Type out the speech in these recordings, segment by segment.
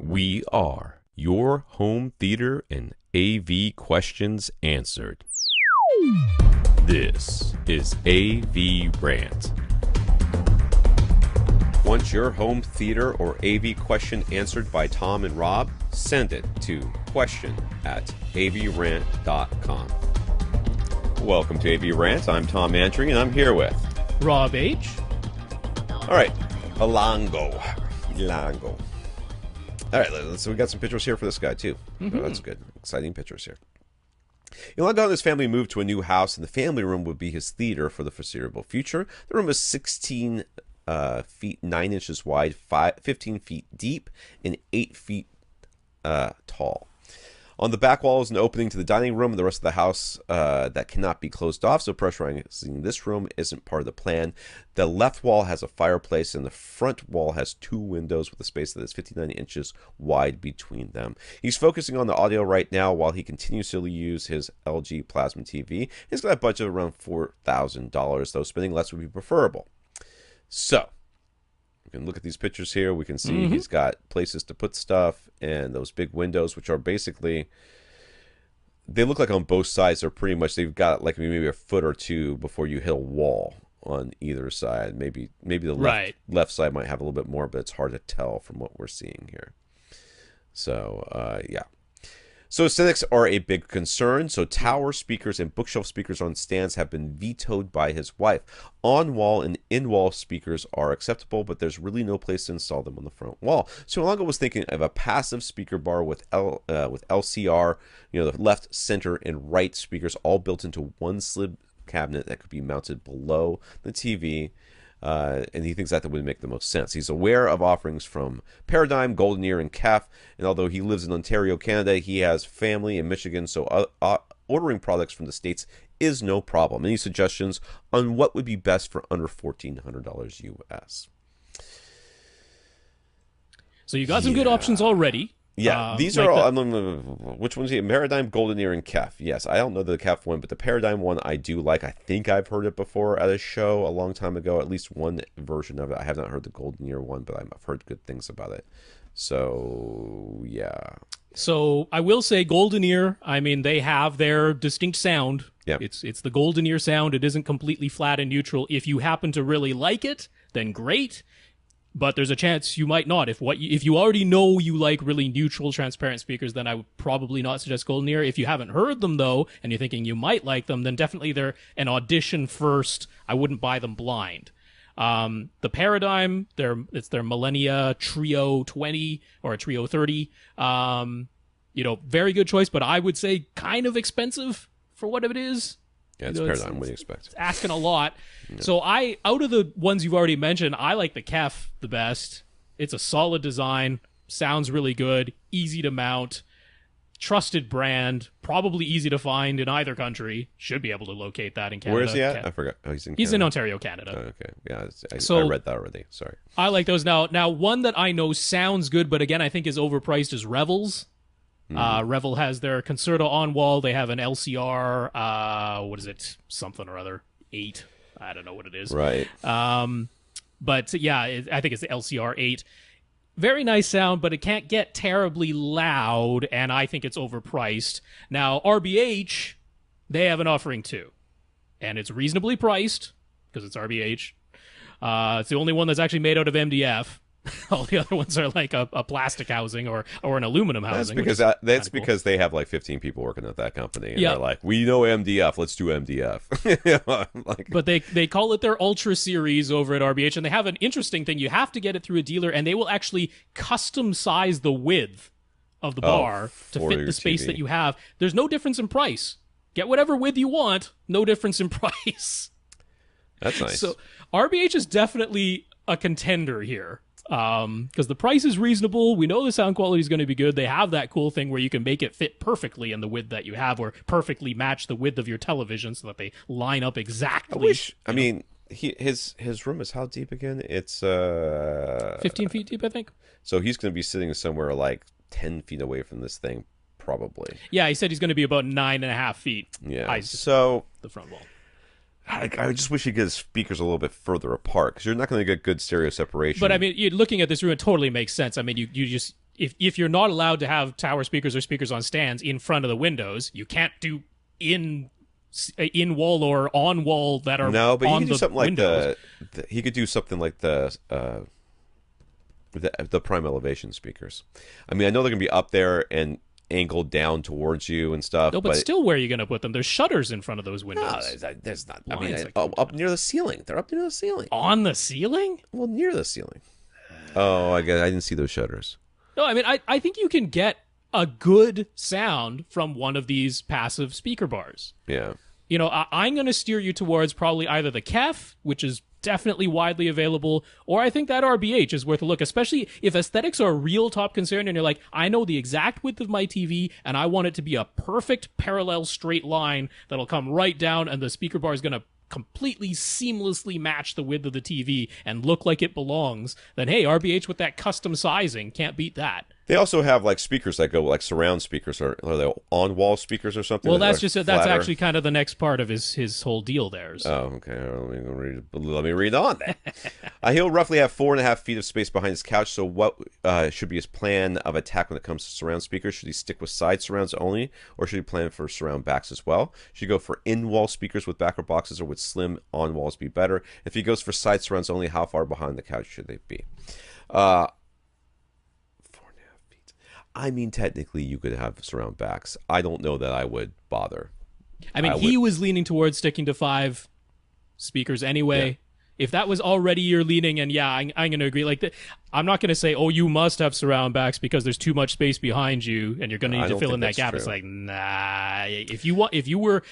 We are your home theater and AV questions answered. This is AVRant. Want your home theater or AV question answered by Tom and Rob? Send it to question@avrant.com. Welcome to AVRant. I'm Tom Andry, and I'm here with Rob H. All right, Ilango. All right, so we got some pictures here for this guy, too. Oh, that's good. Exciting pictures here. Illango and his family moved to a new house, and the family room would be his theater for the foreseeable future. The room is 16 feet 9 inches wide, 15 feet deep, and 8 feet tall. On the back wall is an opening to the dining room and the rest of the house that cannot be closed off, so pressurizing this room isn't part of the plan. The left wall has a fireplace, and the front wall has 2 windows with a space that is 59 inches wide between them. He's focusing on the audio right now while he continues to use his LG plasma TV. He's got a budget of around $4,000, though spending less would be preferable. So, we can look at these pictures here. We can see he's got places to put stuff and those big windows, which are basically, they look like on both sides are pretty much, they've got like maybe a foot or two before you hit a wall on either side. Maybe the left side might have a little bit more, but it's hard to tell from what we're seeing here. So, yeah. So aesthetics are a big concern, so tower speakers and bookshelf speakers on stands have been vetoed by his wife. On-wall and in-wall speakers are acceptable, but there's really no place to install them on the front wall. So Ilango was thinking of a passive speaker bar with LCR, the left, center, and right speakers all built into one slid cabinet that could be mounted below the TV. And he thinks that would make the most sense. He's aware of offerings from Paradigm, Golden Ear, and KEF, and although he lives in Ontario, Canada, he has family in Michigan, so ordering products from the States is no problem. Any suggestions on what would be best for under $1,400 US? So you got some good options already. Yeah, these are all. Which one's here? Paradigm, Golden Ear, and KEF. Yes, I don't know the KEF one, but the Paradigm one I do like. I think I've heard it before at a show a long time ago. At least one version of it. I have not heard the Golden Ear one, but I've heard good things about it. So yeah. So I will say Golden Ear. I mean, they have their distinct sound. Yeah. It's the Golden Ear sound. It isn't completely flat and neutral. If you happen to really like it, then great. But there's a chance you might not. If you already know you like really neutral, transparent speakers, then I would probably not suggest Golden Ear. If you haven't heard them, though, and you're thinking you might like them, then definitely they're an audition first. I wouldn't buy them blind. The Paradigm, it's their Millennia Trio 20 or a Trio 30. Very good choice, but I would say kind of expensive for what it is. Yeah, it's Paradigm. What do you expect? It's asking a lot. Yeah. So out of the ones you've already mentioned, I like the KEF the best. It's a solid design, sounds really good, easy to mount, trusted brand, probably easy to find in either country. Should be able to locate that in Canada. Where is he at? I forgot. Oh, he's in Ontario, Canada. Oh, okay. Yeah, I read that already. Sorry. I like those. Now, one that I know sounds good, but again, I think is overpriced is Revel's. Revel has their Concerto on wall. They have an LCR, what is it? Something or other. 8. I don't know what it is. Right. But yeah, I think it's the LCR 8. Very nice sound, but it can't get terribly loud, and I think it's overpriced. Now, RBH, they have an offering too. And it's reasonably priced, because it's RBH. It's the only one that's actually made out of MDF. All the other ones are like a plastic housing or an aluminum housing. That's because they have like 15 people working at that company, and they're like, we know MDF, let's do MDF. But they call it their Ultra Series over at RBH, and they have an interesting thing. You have to get it through a dealer, and they will actually custom size the width of the bar to fit the space that you have. There's no difference in price. Get whatever width you want, no difference in price. That's nice. So RBH is definitely a contender here. Because the price is reasonable. We know the sound quality is going to be good. They have that cool thing where you can make it fit perfectly in the width that you have, or perfectly match the width of your television so that they line up exactly. His room is how deep again? It's 15 feet deep, I think. So he's going to be sitting somewhere like 10 feet away from this thing, probably. Yeah, he said he's going to be about 9.5 feet. Yeah. So the front wall. I just wish you could get his speakers a little bit further apart, because you're not going to get good stereo separation. But I mean, looking at this room, it totally makes sense. I mean, you just if you're not allowed to have tower speakers or speakers on stands in front of the windows, you can't do in wall or on wall that are no, but on he could do something windows. like he could do something like the prime elevation speakers. I mean, I know they're gonna be up there and angled down towards you and stuff. No, but still, where are you going to put them? There's shutters in front of those windows. No, there's not. I Lines mean, that up near the ceiling. They're up near the ceiling. On the ceiling? Well, near the ceiling. Oh, I guess I didn't see those shutters. No, I mean, I think you can get a good sound from one of these passive speaker bars. Yeah. You know, I'm going to steer you towards probably either the KEF, which is definitely widely available, or I think that RBH is worth a look, especially if aesthetics are a real top concern and you're like, I know the exact width of my TV and I want it to be a perfect parallel straight line that'll come right down and the speaker bar is going to completely seamlessly match the width of the TV and look like it belongs, then hey, RBH with that custom sizing can't beat that. They also have like speakers that go like surround speakers, or are they on-wall speakers or something? Well, that's just that's actually kind of the next part of his whole deal there. So. Oh, okay. Let me read on then. He'll roughly have 4.5 feet of space behind his couch. So, what should be his plan of attack when it comes to surround speakers? Should he stick with side surrounds only, or should he plan for surround backs as well? Should he go for in-wall speakers with backer boxes, or would slim on-walls be better? If he goes for side surrounds only, how far behind the couch should they be? 4.5 feet. I mean, technically, you could have surround backs. I don't know that I would bother. I mean, he was leaning towards sticking to 5 speakers anyway. Yeah. If that was already your leaning, and yeah, I'm going to agree. Like, I'm not going to say, oh, you must have surround backs because there's too much space behind you, and you're going to need to fill in that gap. True. It's like, nah. If you were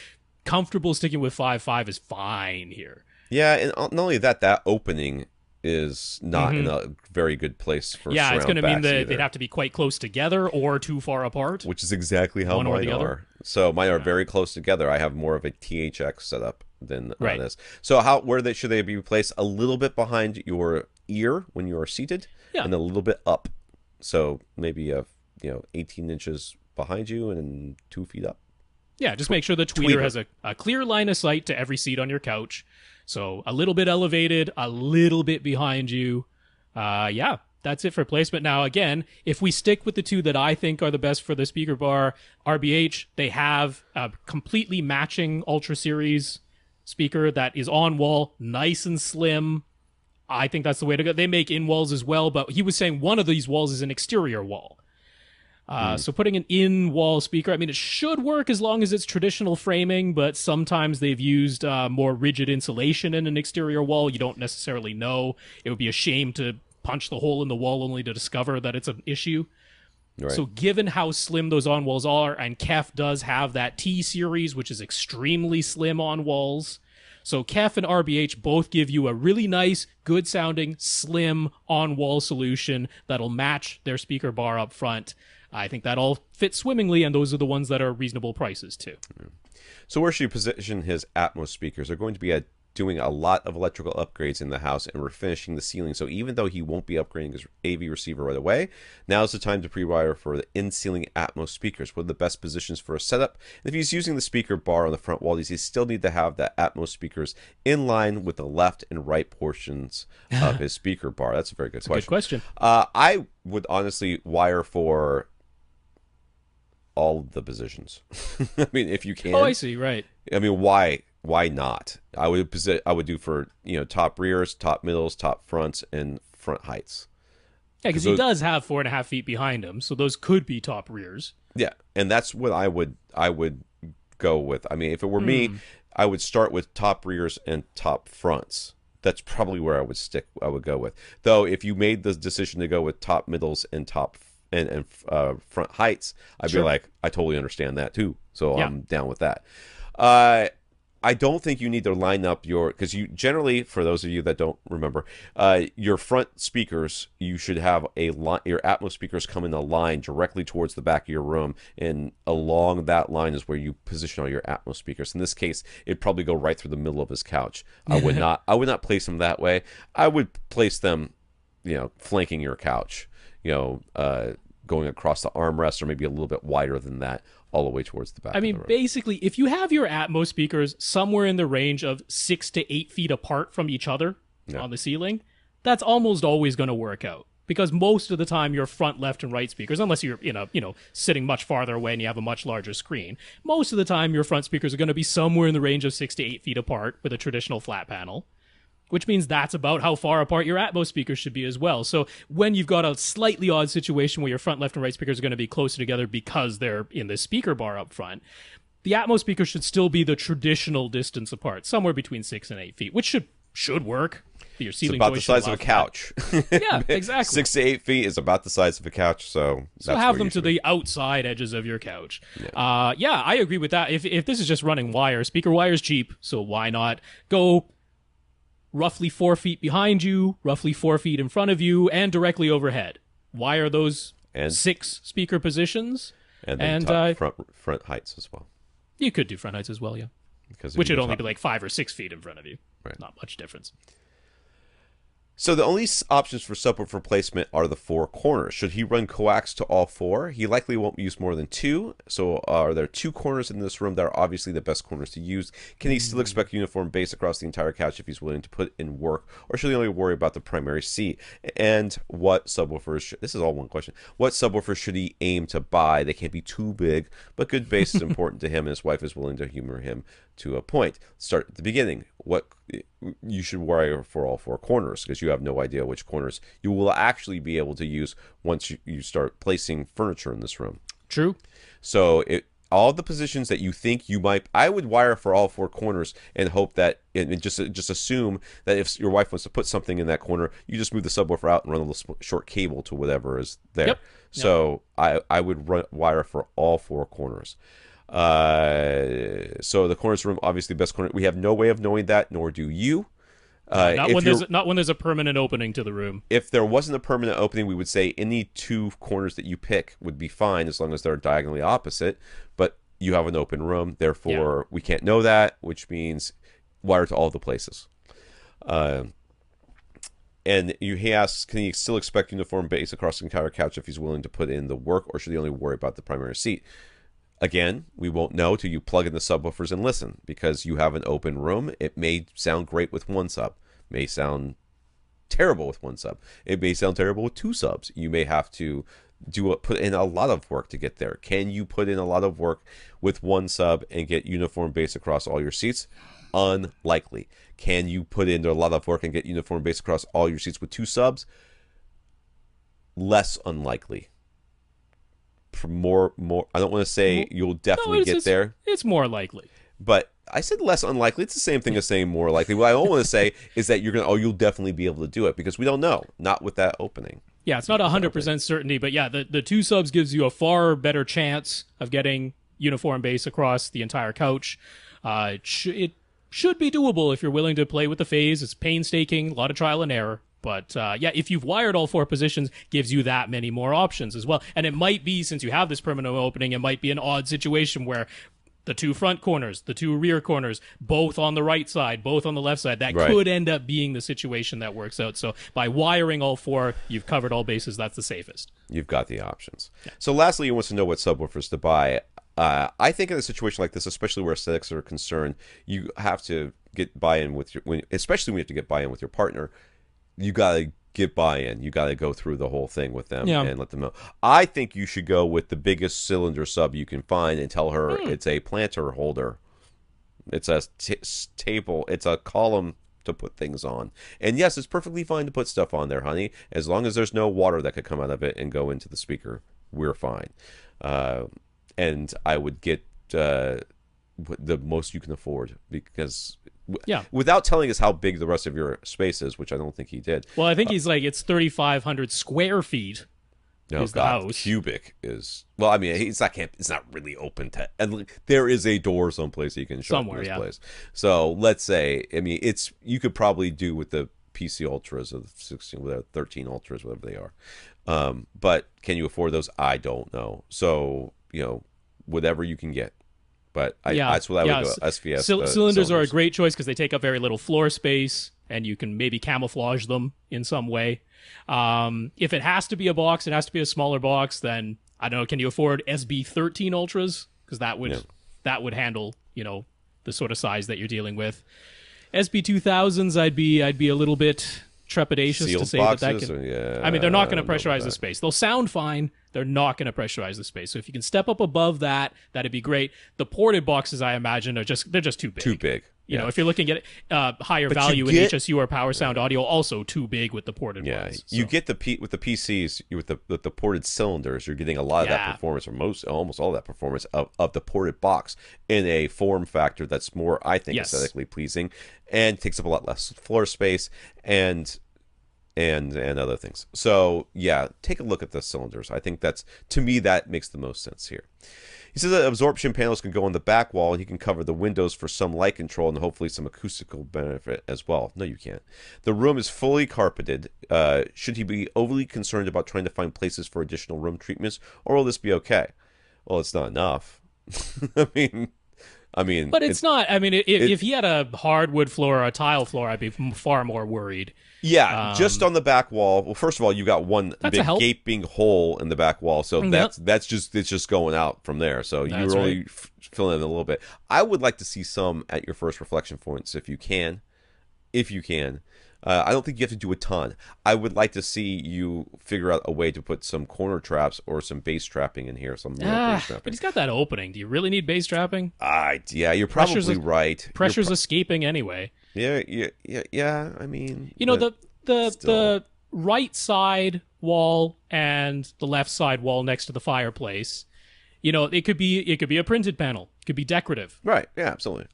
comfortable sticking with 5 is fine here. Yeah, and not only that, that opening is not in a very good place for yeah, it's going to mean that either. They'd have to be quite close together or too far apart. Which is exactly how mine are. So mine are very close together. I have more of a THX setup than this. So where should they be placed? A little bit behind your ear when you are seated, and a little bit up. So maybe 18 inches behind you and 2 feet up. Yeah, just make sure the tweeter has a clear line of sight to every seat on your couch. So a little bit elevated, a little bit behind you. Yeah, that's it for placement. Now, again, if we stick with the 2 that I think are the best for the speaker bar, RBH, they have a completely matching Ultra Series speaker that is on wall, nice and slim. I think that's the way to go. They make in walls as well, but he was saying one of these walls is an exterior wall. So putting an in-wall speaker, I mean, it should work as long as it's traditional framing, but sometimes they've used more rigid insulation in an exterior wall. You don't necessarily know. It would be a shame to punch the hole in the wall only to discover that it's an issue. Right. So given how slim those on-walls are, and KEF does have that T-Series, which is extremely slim on-walls, so KEF and RBH both give you a really nice, good-sounding, slim on-wall solution that'll match their speaker bar up front. I think that all fits swimmingly, and those are the ones that are reasonable prices, too. So where should you position his Atmos speakers? They're going to be doing a lot of electrical upgrades in the house and refinishing the ceiling. So even though he won't be upgrading his AV receiver right away, now's the time to pre-wire for the in-ceiling Atmos speakers. What are the best positions for a setup? And if he's using the speaker bar on the front wall, does he still need to have the Atmos speakers in line with the left and right portions of his speaker bar? That's a very good question. Good question. I would honestly wire for all of the positions. I mean, if you can. Oh, I see. Right. I mean, why not? I would do for top rears, top middles, top fronts, and front heights. Yeah, because he does have 4.5 feet behind him, so those could be top rears. Yeah, and that's what I would go with. I mean, if it were me, I would start with top rears and top fronts. That's probably where I would go with. Though, if you made the decision to go with top middles and top and front heights, I'd be like, I totally understand that too. So I'm down with that. I don't think you need to line up because you generally, for those of you that don't remember, your front speakers, you should have your Atmos speakers come in a line directly towards the back of your room, and along that line is where you position all your Atmos speakers. In this case, it'd probably go right through the middle of his couch. I would not place them that way. I would place them, flanking your couch. Going across the armrest, or maybe a little bit wider than that, all the way towards the back. I mean, basically, if you have your Atmos speakers somewhere in the range of 6 to 8 feet apart from each other on the ceiling, that's almost always going to work out. because most of the time your front, left, and right speakers, unless you're sitting much farther away and you have a much larger screen, most of the time your front speakers are going to be somewhere in the range of 6 to 8 feet apart with a traditional flat panel, which means that's about how far apart your Atmos speakers should be as well. So when you've got a slightly odd situation where your front, left, and right speakers are going to be closer together because they're in the speaker bar up front, the Atmos speakers should still be the traditional distance apart, somewhere between 6 and 8 feet, which should work. Your It's ceiling about the joist size should of a allow for couch. that. Yeah, exactly. 6 to 8 feet is about the size of a couch, so So that's have where them you to should the outside edges of your couch. Yeah, I agree with that. If this is just running wire, speaker wire is cheap, so why not go roughly 4 feet behind you, roughly 4 feet in front of you, and directly overhead. Wire those And- 6 speaker positions. and then front heights as well. You could do front heights as well, yeah. Because Which would only be like 5 or 6 feet in front of you. Right. Not much difference. So the only options for subwoofer placement are the 4 corners. Should he run coax to all 4? He likely won't use more than 2. So are there 2 corners in this room that are obviously the best corners to use? Can he still expect uniform bass across the entire couch if he's willing to put in work? Or should he only worry about the primary seat? And what subwoofers, this is all one question, what subwoofers should he aim to buy? They can't be too big, but good bass is important to him, and his wife is willing to humor him to a point. Start at the beginning. What you should worry for all 4 corners, because you have no idea which corners you will actually be able to use once you start placing furniture in this room. True. So all the positions that you think you might, I would wire for all 4 corners and hope that, and just assume that if your wife wants to put something in that corner, you just move the subwoofer out and run a little short cable to whatever is there. Yep. So I would wire for all 4 corners. So the corners room, obviously best corner. We have no way of knowing that, nor do you. Not when there's a permanent opening to the room. If there wasn't a permanent opening, we would say any 2 corners that you pick would be fine as long as they're diagonally opposite. But you have an open room, therefore we can't know that, which means wire to all the places. And he asks, can he still expect uniform bass across the entire couch if he's willing to put in the work, or should he only worry about the primary seat? Again, we won't know till you plug in the subwoofers and listen, because you have an open room. It may sound great with 1 sub, may sound terrible with 1 sub. It may sound terrible with 2 subs. You may have to put in a lot of work to get there. Can you put in a lot of work with 1 sub and get uniform bass across all your seats? Unlikely. Can you put in a lot of work and get uniform bass across all your seats with 2 subs? Less unlikely. More I don't want to say you'll definitely get there. It's more likely. But I said less unlikely. It's the same thing as saying more likely. What I want to say is that you'll definitely be able to do it, because we don't know. Not with that opening. Yeah, it's not 100% certainty, but yeah, the 2 subs gives you a far better chance of getting uniform bass across the entire couch. It should be doable if you're willing to play with the phase. It's painstaking, a lot of trial and error. But yeah, if you've wired all 4 positions, gives you that many more options as well. And it might be, since you have this permanent opening, it might be an odd situation where the 2 front corners, the 2 rear corners, both on the right side, both on the left side, that could end up being the situation that works out. So by wiring all 4, you've covered all bases. That's the safest. You've got the options. Yeah. So lastly, he wants to know what subwoofers to buy. I think in a situation like this, especially where aesthetics are concerned, you have to get buy-in with especially when you have to get buy-in with your partner. You got to get buy-in. You got to go through the whole thing with them and let them know. I think you should go with the biggest cylinder sub you can find and tell her it's a planter holder. It's a table. It's a column to put things on. And yes, it's perfectly fine to put stuff on there, honey. As long as there's no water that could come out of it and go into the speaker, we're fine. And I would get the most you can afford, because without telling us how big the rest of your space is, which I don't think he did. Well, I think he's like, it's 3,500 square feet. No, the house. Cubic is, well, I mean, it's not really open to, and there is a door someplace you can shut in this place. So let's say, I mean, you could probably do with the PC Ultras or the 16, whatever, 13 Ultras, whatever they are. But can you afford those? I don't know. So, whatever you can get. But that's what I would go. SVS. Cylinders are a great choice because they take up very little floor space, and you can maybe camouflage them in some way. If it has to be a box, it has to be a smaller box. Then I don't know. Can you afford SB13 Ultras? Because that would handle the sort of size that you're dealing with. SB2000s, I'd be a little bit trepidatious to Sealed say boxes, that can. yeah, I mean, they're not going to I don't know pressurize about the that. space. They'll sound fine. They're not going to pressurize the space. So if you can step up above that, that'd be great. The ported boxes, I imagine, they're just too big. Too big. You Yeah. know, if you're looking at higher But you value get- in HSU or power sound audio, also too big with the ported Yeah, ones. you So, get with the PCs with the ported cylinders. You're getting a lot of that Yeah. performance, or almost all that performance of the ported box in a form factor that's more, I think, Yes. aesthetically pleasing and takes up a lot less floor space and other things. So yeah, take a look at the cylinders. I think to me that makes the most sense here. He says that absorption panels can go on the back wall, and he can cover the windows for some light control and hopefully some acoustical benefit as well. No, you can't. The room is fully carpeted. Should he be overly concerned about trying to find places for additional room treatments, or will this be okay? Well, it's not enough. I mean, but it's not. I mean, if he had a hardwood floor or a tile floor, I'd be far more worried. yeah, just on the back wall. Well, first of all, you got one That's a big help. gaping hole in the back wall, so Yep. it's just going out from there. So That's you're only right. filling in a little bit. I would like to see some at your first reflection points if you can. I don't think you have to do a ton. I would like to see you figure out a way to put some corner traps or some bass trapping in here. Some real bass But trapping. he's got that opening. Do you really need bass trapping? Yeah, you're probably Pressure's right. Pressure's escaping anyway. Yeah. I mean, You know, but the still. right side wall and the left side wall next to the fireplace. You know, it could be a printed panel. It could be decorative. Right. Yeah, absolutely.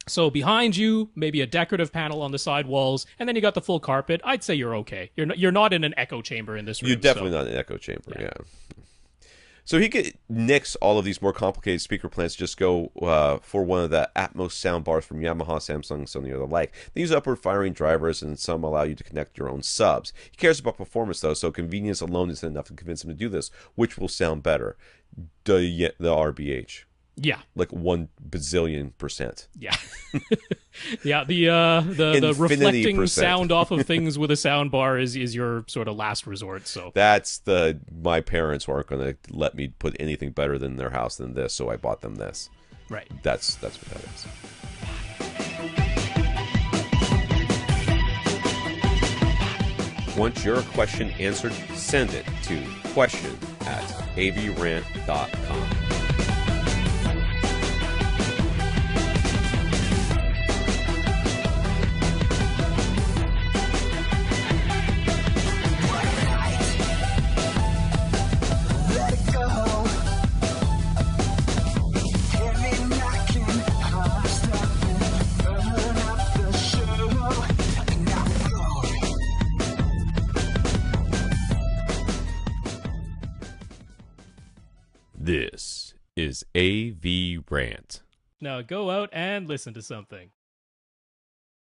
So behind you, maybe a decorative panel on the side walls, and then you got the full carpet. I'd say you're okay. You're not in an echo chamber in this room. You're definitely not in an echo chamber. Yeah. So he could nix all of these more complicated speaker plans. Just go for one of the Atmos sound bars from Yamaha, Samsung, Sony, or the like. They use upward firing drivers, and some allow you to connect your own subs. He cares about performance though, so convenience alone isn't enough to convince him to do this. Which will sound better? The RBH. Yeah. Like 1 bazillion%. Yeah. Yeah, the Infinity reflecting percent. sound off of things with a sound bar is your sort of last resort. So That's my parents weren't going to let me put anything better than their house than this, so I bought them this. right. That's what that is. Want your question answered? Send it to question@avrant.com. This is AVRant. Now go out and listen to something.